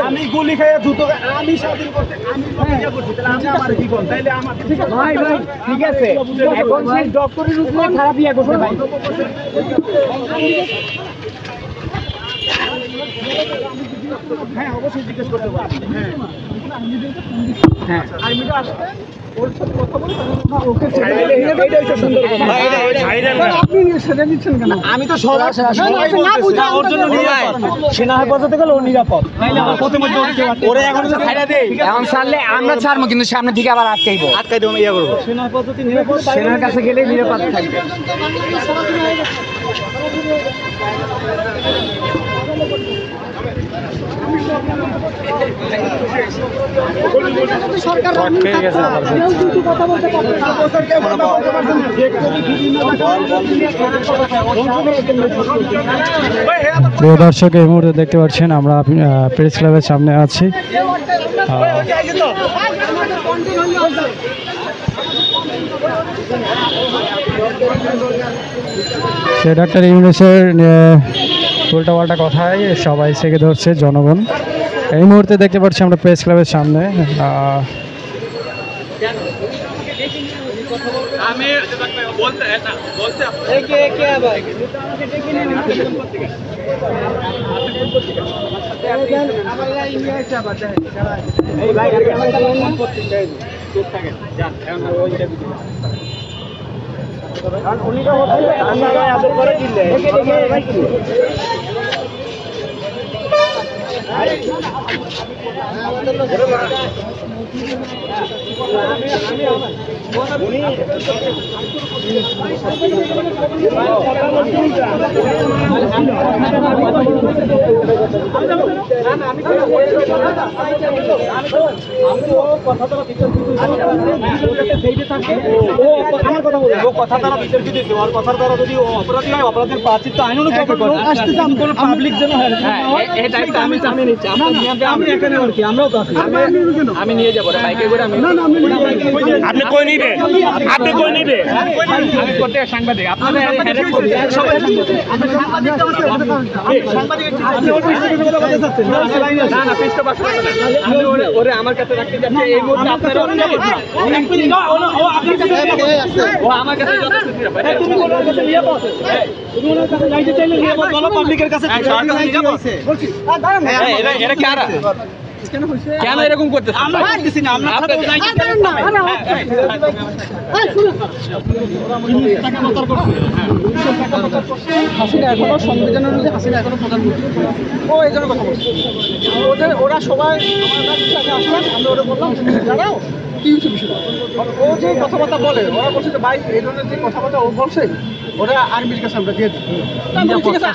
আমি গুলি খাইয়া জুতো আমি স্বাধীন করতে আমি কি তাহলে আমার ভাই ভাই ঠিক আছে এখন সেই ডক্টরের উপরে খারাপ ইয়া করতে ভাই হ্যাঁ অবশ্যই জিজ্ঞেস করতে পারবেন হ্যাঁ আর্মিটা আসতে ওর সাথে কথা বলে ওকে আপনি সেটা দিচ্ছেন কেন আমি তো সবাই ওর জন্য সেনা হেফাজতে গেলে ও নিরাপদ ওরে এখন ছাড়া দেই এখন ছাড়লে আমরা ছাড়বো কিন্তু সামনে থেকে আবার আটকাই দেবো ইয়া করবো সেনা হেফাজতে নিরাপদ সেনার কাছে গেলে নিরাপদ থাকবে প্রিয় দর্শক, এই মুহূর্তে দেখতে পাচ্ছেন আমরা প্রেস ক্লাবের সামনে আছি। সে ডাক্তার ইউনূসের উল্টাপাল্টা কথায় সবাই থেকে ধরছে জনগণ। এই মুহূর্তে দেখতে পাচ্ছি আমরা প্রেস ক্লাবের সামনে। আমি নিয়ে যাবো বাইকে করে আপনি কই নিবেন আপনি কই নিবেন আমি করতে সাংবাদিক আপনাদের ওরে আমার কাছে রাখতে যাচ্ছে এই মুহূর্তে আপনারা আমার কাছে পাবলিকের কাছে কেন এরকম করতেছে হাসিনা এখনো সংবিধান অনুযায়ী হাসিনা এখনো প্রধানমন্ত্রী ও এই জন্য কথা বলছে ওরা সবাই আসলাম আমরা ওরা বললাম দাঁড়াও কি হচ্ছে বিষয়টা ও যে কথাবার্তা বলে ওরা বলছে যে ভাই এই ধরনের যে কথাবার্তা ও বলছে ওরা আর্মির কাছে আমরা দিয়ে দিই ঠিক আছে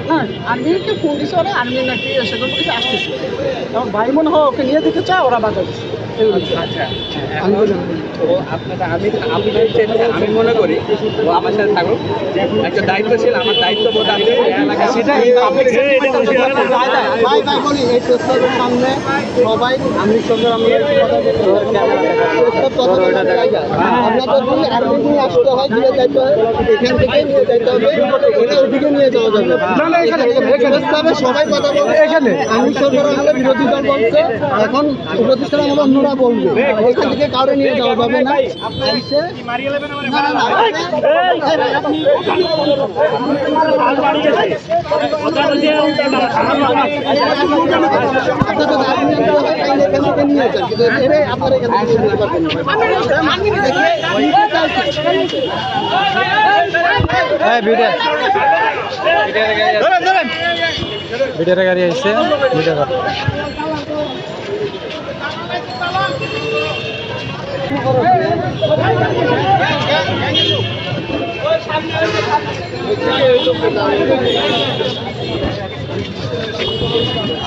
হ্যাঁ আর্মিকে ফোন দিচ্ছে ওরা আর্মি নাকি সেজন্য কিছু আসতেছে এবং ভাই মনে হয় ওকে নিয়ে দিতে চায় ওরা বাধা দিচ্ছে আচ্ছা আমি মনে করি ও আমার সাথে থাকুক একটা দায়িত্বশীল আমার দায়িত্ববোধ আছে সামনে সবাই আমি সঙ্গে আসতে হয় দিয়ে যাইতে হয় এখান থেকে নিয়ে যাইতে হবে ওদিকে নিয়ে যাওয়া যাবে সবাই কথা বলবে এখানে আমি সরকার আমলে বিরোধী দল বলছে এখন প্রতিষ্ঠান আমলে অন্যরা বলবে এখান থেকে কাউরে নিয়ে যাওয়া যাবে না ভিডিওর গাড়ি আসছে ভিডিও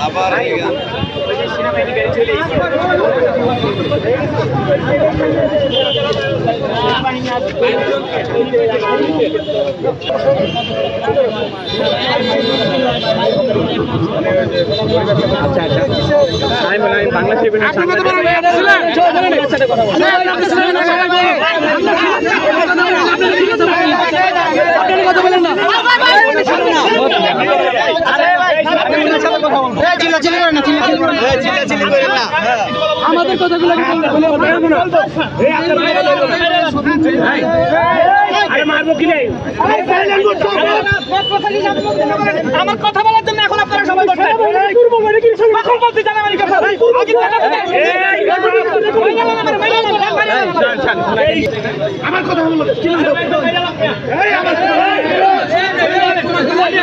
আবার বাংলাদেশ আমাদের কথাগুলো আমার কথা বলার জন্য এখন আপনারা সবাই আমার কথা বলো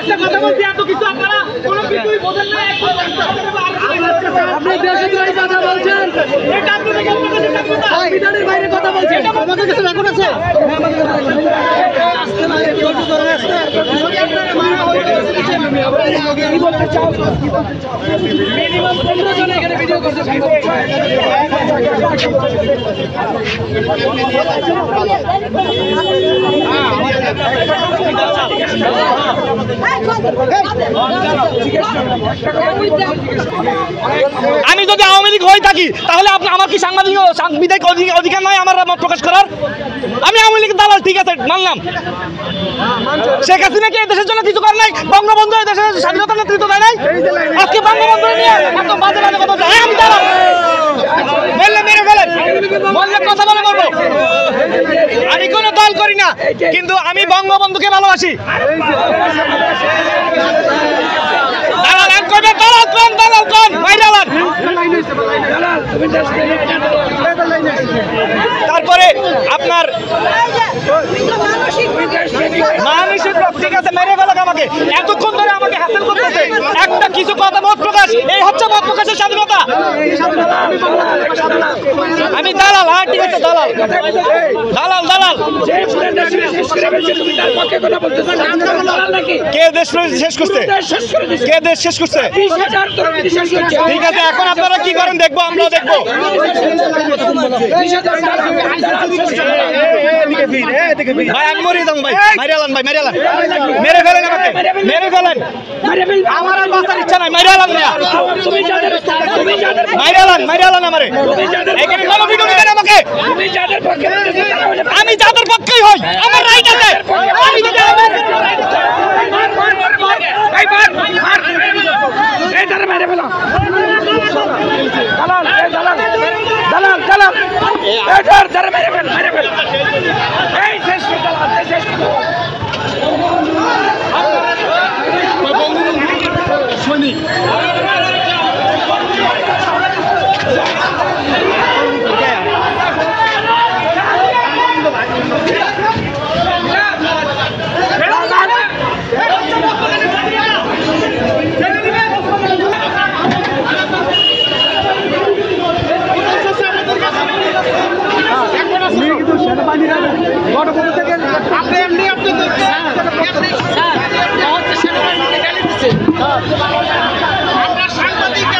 একটা কথা বলছি, এত কিছু আপনারা কোনো কিছুই বোঝেন না। আপনি দেশের বাইরে কথা বলছেন, এটা আপনাদের সংবিধানের বাইরে কথা বলছেন। আমাদের কাছে রেকর্ড আছে, মিনিমাম 15 জন এখানে ভিডিও করতে আমি যদি আওয়ামী লীগ হয়ে থাকি তাহলে আমার কি সাংবিধানিক অধিকার নয় আমার মত প্রকাশ করার? আমি আওয়ামী লীগের দালাল, ঠিক আছে, মানলাম। শেখ হাসিনা কি দেশের জন্য কিছু করে নাই? বঙ্গবন্ধু দেশের স্বাধীনতা নেতৃত্ব দেয় নাই? আজকে বঙ্গবন্ধু নিয়ে এত বাজে বাজে কথা বলছে। আমি দালাল বললে মেরে ফেলেন, বললে কথা বলে বলবো। আমি কোনো দল করি না, কিন্তু আমি বঙ্গবন্ধুকে ভালোবাসি। দালাল এক করবে, দালাল কোন, দালাল কোন, মাইরালান। তারপরে আপনার মানসিক রোগ, ঠিক আছে, মেরে ফেলাক আমাকে। এতক্ষণ ধরে আমাকে হাসিল করতেছে একটা কিছু কথা, মত প্রকাশ, এই হচ্ছে মত প্রকাশের স্বাধীনতা। আমি দালাল, হ্যাঁ ঠিক আছে, দালাল দালাল দালাল। কে দেশ শেষ করছে? কে দেশ শেষ করছে? ঠিক আছে, এখন আপনারা কি করেন দেখবো, আমরাও দেখবো। ভাই আমি মরে যাবো ভাই, মারিয়ালান ভাই, মারিয়ালান, মেরে ফেলেন আমাকে, মেরে ফেলেন। আমার আর বাঁচার ইচ্ছা নাই, মারিয়ালান না, মারিয়ালান, মারিয়ালান আমারে। এখানে কোনো ভিডিও নেবেন আমাকে, আমি যাদের পক্ষেই হই, আমার রাইট আছে। আমি যদি সাংবাদিক